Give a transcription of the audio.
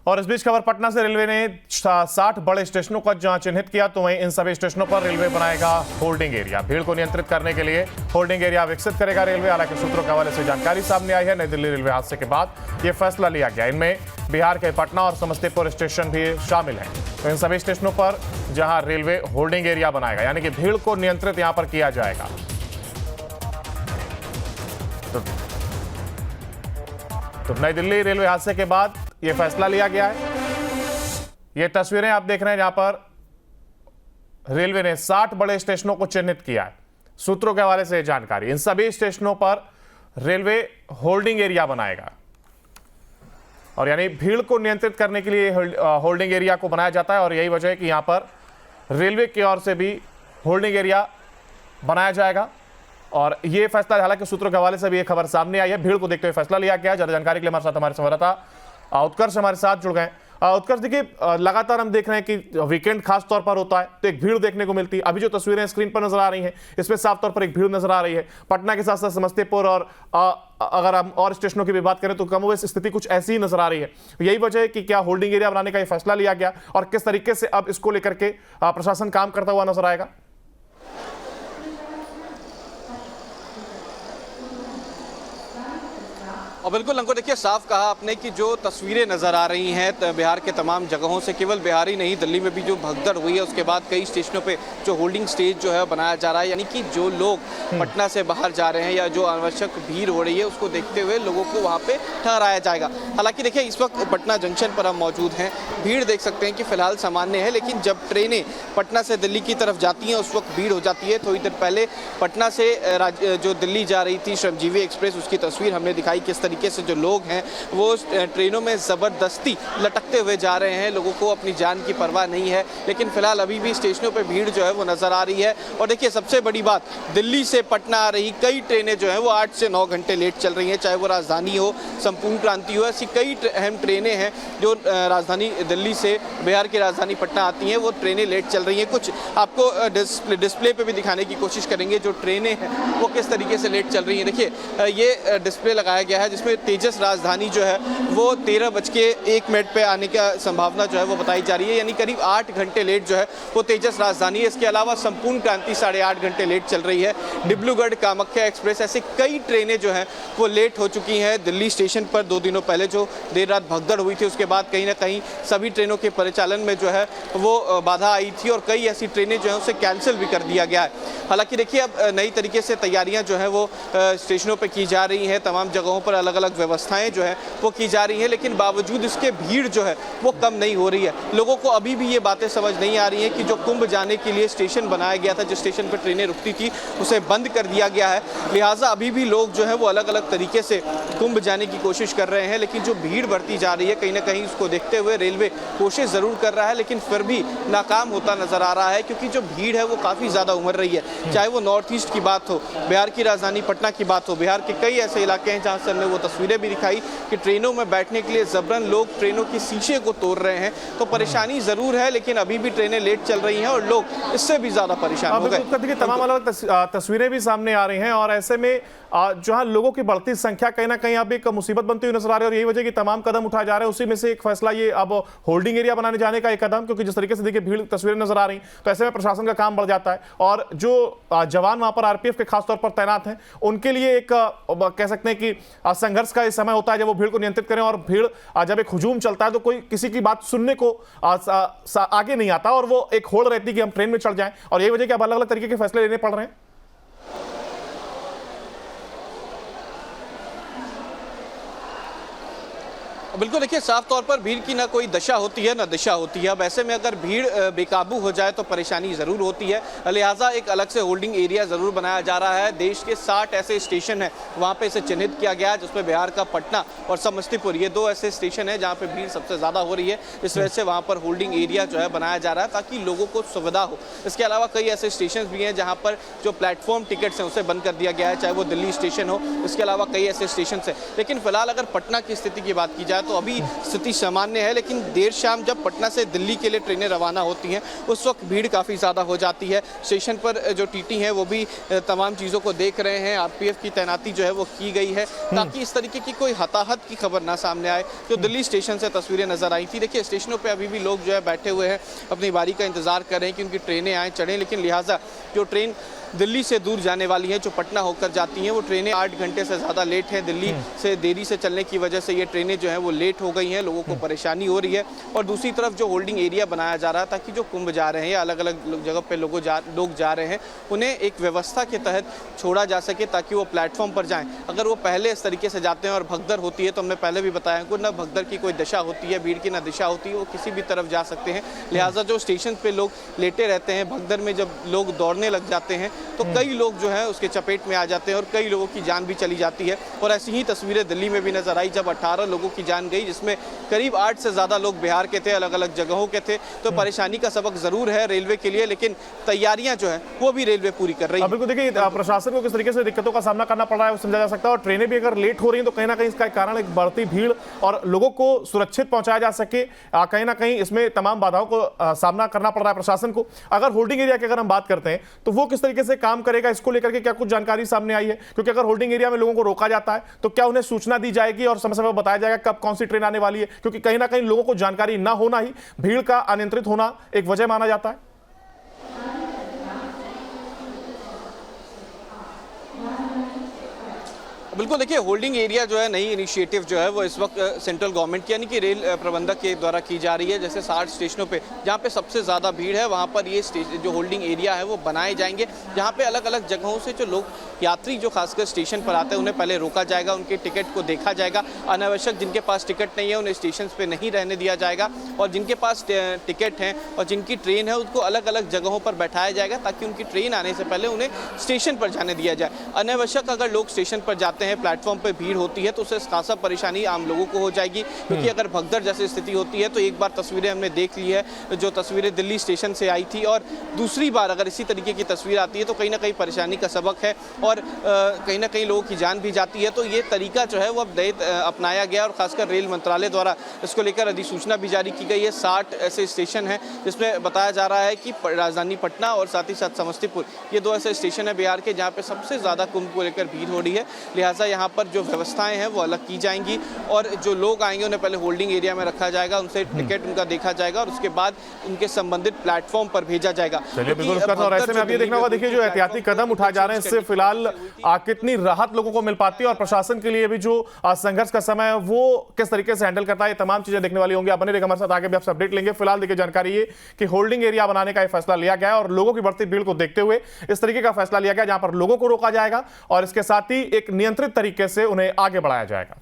और इस बीच खबर पटना से, रेलवे ने 60 बड़े स्टेशनों को जहां चिन्हित किया, तो वहीं इन सभी स्टेशनों पर रेलवे बनाएगा होल्डिंग एरिया। भीड़ को नियंत्रित करने के लिए होल्डिंग एरिया विकसित करेगा रेलवे। हालांकि सूत्रों के हवाले से जानकारी सामने आई है, नई दिल्ली रेलवे हादसे के बाद यह फैसला लिया गया। इनमें बिहार के पटना और समस्तीपुर स्टेशन भी शामिल हैं। तो इन सभी स्टेशनों पर जहां रेलवे होल्डिंग एरिया बनाएगा, यानी कि भीड़ को नियंत्रित यहां पर किया जाएगा। तो नई दिल्ली रेलवे हादसे के बाद यह फैसला लिया गया है। ये तस्वीरें आप देख रहे हैं जहां पर रेलवे ने 60 बड़े स्टेशनों को चिन्हित किया है। सूत्रों के हवाले से जानकारी, इन सभी स्टेशनों पर रेलवे होल्डिंग एरिया बनाएगा और यानी भीड़ को नियंत्रित करने के लिए होल्डिंग एरिया को बनाया जाता है। और यही वजह है कि यहां पर रेलवे की ओर से भी होल्डिंग एरिया बनाया जाएगा। और ये फैसला, हालांकि सूत्रों के हवाले से भी ये खबर सामने आई है, भीड़ को देखते हुए फैसला लिया गया। ज्यादा जानकारी के लिए हमारे साथ हमारे संवाददाता उत्कर्ष हमारे साथ जुड़ गए। उत्कर्ष, देखिए लगातार हम देख रहे हैं कि वीकेंड खास तौर पर होता है तो एक भीड़ देखने को मिलती है। अभी जो तस्वीरें स्क्रीन पर नजर आ रही हैं, इसमें साफ तौर पर एक भीड़ नजर आ रही है। पटना के साथ साथ समस्तीपुर और अगर हम और स्टेशनों की भी बात करें तो कमोबेश स्थिति कुछ ऐसी ही नजर आ रही है। यही वजह है कि क्या होल्डिंग एरिया बनाने का यह फैसला लिया गया और किस तरीके से अब इसको लेकर के प्रशासन काम करता हुआ नजर आएगा? और बिल्कुल अंकुर, देखिए साफ कहा आपने कि जो तस्वीरें नज़र आ रही हैं बिहार के तमाम जगहों से, केवल बिहार ही नहीं, दिल्ली में भी जो भगदड़ हुई है उसके बाद कई स्टेशनों पे जो होल्डिंग स्टेज जो है बनाया जा रहा है, यानी कि जो लोग पटना से बाहर जा रहे हैं या जो अनावश्यक भीड़ हो रही है उसको देखते हुए लोगों को वहाँ पे ठहराया जाएगा। हालांकि देखिए इस वक्त पटना जंक्शन पर हम मौजूद हैं, भीड़ देख सकते हैं कि फिलहाल सामान्य है, लेकिन जब ट्रेनें पटना से दिल्ली की तरफ जाती हैं उस वक्त भीड़ हो जाती है। थोड़ी देर पहले पटना से जो दिल्ली जा रही थी श्रमजीवी एक्सप्रेस, उसकी तस्वीर हमने दिखाई किस तरीके से जो लोग हैं वो ट्रेनों में ज़बरदस्ती लटकते हुए जा रहे हैं। लोगों को अपनी जान की परवाह नहीं है, लेकिन फिलहाल अभी भी स्टेशनों पे भीड़ जो है वो नज़र आ रही है। और देखिए सबसे बड़ी बात, दिल्ली से पटना आ रही कई ट्रेनें जो हैं वो 8 से 9 घंटे लेट चल रही हैं, चाहे वो राजधानी हो, संपूर्ण क्रांति हो, ऐसी कई अहम ट्रेनें हैं जो राजधानी दिल्ली से बिहार की राजधानी पटना आती हैं, वो ट्रेनें लेट चल रही हैं। कुछ आपको डिस्प्ले पे भी दिखाने की कोशिश करेंगे जो ट्रेनें हैं वो किस तरीके से लेट चल रही हैं। देखिए ये डिस्प्ले लगाया गया है जिसमें तेजस राजधानी जो है वो 13:01 पे आने का संभावना जो है वो बताई जा रही है, यानी करीब 8 घंटे लेट जो है वो तेजस राजधानी है। इसके अलावा संपूर्ण क्रांति 8.5 घंटे लेट चल रही है। डिब्रूगढ़ कामाख्या एक्सप्रेस, ऐसे कई ट्रेनें जो हैं वो लेट हो चुकी हैं। दिल्ली स्टेशन पर 2 दिनों पहले जो देर रात भगदड़ हुई थी उसके बाद कहीं ना कहीं सभी ट्रेनों के परिचालन में जो है वो बाधा आई थी और कई ऐसी ट्रेनें जो है उसे कैंसिल भी कर दिया गया है। हालांकि देखिए अब नई तरीके से तैयारियां जो है वो स्टेशनों पर की जा रही हैं, तमाम जगहों पर अलग अलग व्यवस्थाएं जो है वो की जा रही है, लेकिन बावजूद इसके भीड़ जो है वो कम नहीं हो रही है। लोगों को अभी भी ये बातें समझ नहीं आ रही हैं कि जो कुंभ जाने के लिए स्टेशन बनाया गया था, जिस स्टेशन पर ट्रेनें रुकती थी उसे बंद कर दिया गया है। लिहाजा अभी भी लोग जो है वो अलग अलग तरीके से कुंभ जाने की कोशिश कर रहे हैं, लेकिन जो भीड़ बढ़ती जा रही है कहीं ना कहीं उसको देखते हुए रेलवे कोशिश ज़रूर कर रहा है, लेकिन फिर भी नाकाम होता नजर आ रहा है, क्योंकि जो भीड़ है वो काफ़ी ज़्यादा उमड़ रही है। चाहे वो नॉर्थ ईस्ट की बात हो, बिहार की राजधानी पटना की बात हो, बिहार के कई ऐसे इलाके हैं जहाँ से हमने वो तस्वीरें भी दिखाई कि ट्रेनों में बैठने के लिए जबरन लोग ट्रेनों की शीशे को तोड़ रहे हैं। तो परेशानी जरूर है, लेकिन अभी भी ट्रेनें लेट चल रही हैं और लोग इससे भी ज्यादा परेशान हो गए। तमाम अलग तस्वीरें भी सामने आ रही हैं और ऐसे में जहां लोगों की बढ़ती संख्या कहीं ना कहीं अब एक मुसीबत बनती हुई नजर आ रही है और यही वजह कि तमाम कदम उठाए जा रहे हैं। उसी में से एक फैसला ये अब होल्डिंग एरिया बनाने जाने का एक कदम, क्योंकि जिस तरीके से देखिए भीड़ तस्वीरें नजर आ रही तो ऐसे में प्रशासन का काम बढ़ जाता है और जो जवान वहां पर आरपीएफ के खासतौर पर तैनात हैं उनके लिए एक कह सकते हैं कि संघर्ष का इस समय होता है जब वो भीड़ को नियंत्रित करें। और भीड़ जब एक हुजूम चलता है तो कोई किसी की बात सुनने को आगे नहीं आता और वो एक होड़ रहती है कि हम ट्रेन में चढ़ जाएं, और यही वजह कि अब अलग अलग तरीके के फैसले लेने पड़ रहे हैं। बिल्कुल, देखिए साफ तौर पर भीड़ की ना कोई दशा होती है ना दिशा होती है। अब ऐसे में अगर भीड़ बेकाबू हो जाए तो परेशानी ज़रूर होती है, लिहाजा एक अलग से होल्डिंग एरिया ज़रूर बनाया जा रहा है। देश के 60 ऐसे स्टेशन हैं वहाँ पे इसे चिन्हित किया गया है, जिसमें बिहार का पटना और समस्तीपुर, ये 2 ऐसे स्टेशन हैं जहाँ पे भीड़ सबसे ज़्यादा हो रही है। इस वजह से वहाँ पर होल्डिंग एरिया जो है बनाया जा रहा है ताकि लोगों को सुविधा हो। इसके अलावा कई ऐसे स्टेशन भी हैं जहाँ पर जो प्लेटफॉर्म टिकट्स हैं उसे बंद कर दिया गया है, चाहे वो दिल्ली स्टेशन हो, इसके अलावा कई ऐसे स्टेशन हैं। लेकिन फिलहाल अगर पटना की स्थिति की बात की जाए तो अभी स्थिति सामान्य है, लेकिन देर शाम जब पटना से दिल्ली के लिए ट्रेनें रवाना होती हैं उस वक्त भीड़ काफ़ी ज़्यादा हो जाती है। स्टेशन पर जो टीटी हैं वो भी तमाम चीज़ों को देख रहे हैं। आरपीएफ की तैनाती जो है वो की गई है ताकि इस तरीके की कोई हताहत की खबर ना सामने आए। जो दिल्ली स्टेशन से तस्वीरें नजर आई थी, देखिए स्टेशनों पे अभी भी लोग जो है बैठे हुए हैं, अपनी बारी का इंतजार कर रहे हैं कि उनकी ट्रेनें आए चढ़ें, लेकिन लिहाजा जो ट्रेन दिल्ली से दूर जाने वाली हैं, जो पटना होकर जाती हैं, वो ट्रेनें 8 घंटे से ज़्यादा लेट हैं। दिल्ली से देरी से चलने की वजह से ये ट्रेनें जो हैं वो लेट हो गई हैं, लोगों को परेशानी हो रही है। और दूसरी तरफ जो होल्डिंग एरिया बनाया जा रहा है ताकि जो कुंभ जा रहे हैं या अलग अलग जगह पे लोग जा रहे हैं, उन्हें एक व्यवस्था के तहत छोड़ा जा सके ताकि वो प्लेटफॉर्म पर जाएं। अगर वो पहले इस तरीके से जाते हैं और भगदड़ होती है, तो हमने पहले भी बताया कि ना भगदड़ की कोई दशा होती है, भीड़ की ना दिशा होती है, वो किसी भी तरफ जा सकते हैं। लिहाजा जो स्टेशन पे लोग लेटे रहते हैं, भगदड़ में जब लोग दौड़ने लग जाते हैं तो कई लोग जो है उसके चपेट में आ जाते हैं और कई लोगों की जान भी चली जाती है। और ऐसी ही तस्वीरें दिल्ली में भी नजर आई जब 18 लोगों की जान गई, जिसमें करीब 8 से ज़्यादा लोग बिहार के थे, अलग अलग जगहों के थे। तो परेशानी का सबक ज़रूर है रेलवे के लिए, लेकिन तैयारियां जो है वो भी रेलवे पूरी कर रही है। बिल्कुल, देखिए प्रशासन को किस तरीके से दिक्कतों का सामना करना पड़ रहा है वो समझा जा सकता है। और ट्रेनें भी अगर लेट हो रही हैं तो कहीं ना कहीं इसका कारण एक बढ़ती भीड़ और लोगों को सुरक्षित पहुंचाया जा सके, कहीं ना कहीं इसमें तमाम बाधाओं को सामना करना पड़ रहा है प्रशासन को। अगर होल्डिंग एरिया की अगर हम बात करते हैं तो वो किस तरीके से काम करेगा, इसको लेकर के क्या कुछ जानकारी सामने आई है? क्योंकि अगर होल्डिंग एरिया में लोगों को रोका जाता है तो क्या उन्हें सूचना दी जाएगी और समय समय पर बताया जाएगा कब कौन सी ट्रेन आने वाली है? क्योंकि कहीं ना कहीं लोगों को जानकारी ना होना ही भीड़ का अनियंत्रित होना एक वजह माना जाता है। बिल्कुल, देखिए होल्डिंग एरिया जो है नई इनिशिएटिव जो है वो इस वक्त सेंट्रल गवर्नमेंट की यानी कि रेल प्रबंधक के द्वारा की जा रही है। जैसे 60 स्टेशनों पे जहाँ पे सबसे ज़्यादा भीड़ है वहाँ पर ये जो होल्डिंग एरिया है वो बनाए जाएंगे, जहाँ पे अलग अलग जगहों से जो लोग यात्री जो खासकर स्टेशन पर आते हैं उन्हें पहले रोका जाएगा, उनके टिकट को देखा जाएगा। अनावश्यक जिनके पास टिकट नहीं है उन्हें स्टेशन पर नहीं रहने दिया जाएगा, और जिनके पास टिकट हैं और जिनकी ट्रेन है उनको अलग अलग जगहों पर बैठाया जाएगा ताकि उनकी ट्रेन आने से पहले उन्हें स्टेशन पर जाने दिया जाए। अनावश्यक अगर लोग स्टेशन पर जाते हैं, प्लेटफॉर्म पे भीड़ होती है, तो उससे खासा परेशानी आम लोगों को हो जाएगी। क्योंकि अगर भगदड़ जैसी स्थिति होती है तो एक बार तस्वीरें हमने देख ली है, जो तस्वीरें दिल्ली स्टेशन से आई थी, और दूसरी बार अगर इसी तरीके की तस्वीर आती है तो कहीं ना कहीं परेशानी का सबक है और कहीं ना कहीं लोगों की जान भी जाती है। तो ये तरीका जो है वो अब अपनाया गया और खासकर रेल मंत्रालय द्वारा इसको लेकर अधिसूचना भी जारी की गई है। 60 ऐसे स्टेशन हैं जिसमें बताया जा रहा है कि राजधानी पटना और साथ ही साथ समस्तीपुर, ये 2 ऐसे स्टेशन है बिहार के जहाँ पे सबसे ज़्यादा कुंभ को लेकर भीड़ हो रही है। लिहाजा यहाँ पर जो व्यवस्थाएं हैं वो अलग की जाएंगी और जो लोग आएंगे उन्हें पहले होल्डिंग एरिया में रखा जाएगा, उनसे टिकट उनका देखा जाएगा और उसके बाद उनके संबंधित प्लेटफॉर्म पर भेजा जाएगा। चलिए बिल्कुल, और ऐसे में अब ये देखना होगा, देखिए जो एहतियाती कदम उठाए जा रहे हैं इससे फिलहाल कितनी राहत लोगों को मिल पाती है और प्रशासन के लिए भी जो संघर्ष का समय है वो किस तरीके से हैंडल करता है, ये तमाम चीजें देखने वाली होंगी। बने रहिएगा हमारे साथ, आगे भी आपसे अपडेट लेंगे। फिलहाल देखिए जानकारी ये कि होल्डिंग एरिया बनाने का यह फैसला लिया गया है और लोगों की बढ़ती भीड़ को देखते हुए इस तरीके का फैसला लिया गया जहां पर लोगों को रोका जाएगा और इसके साथ ही एक नियंत्रित तरीके से उन्हें आगे बढ़ाया जाएगा।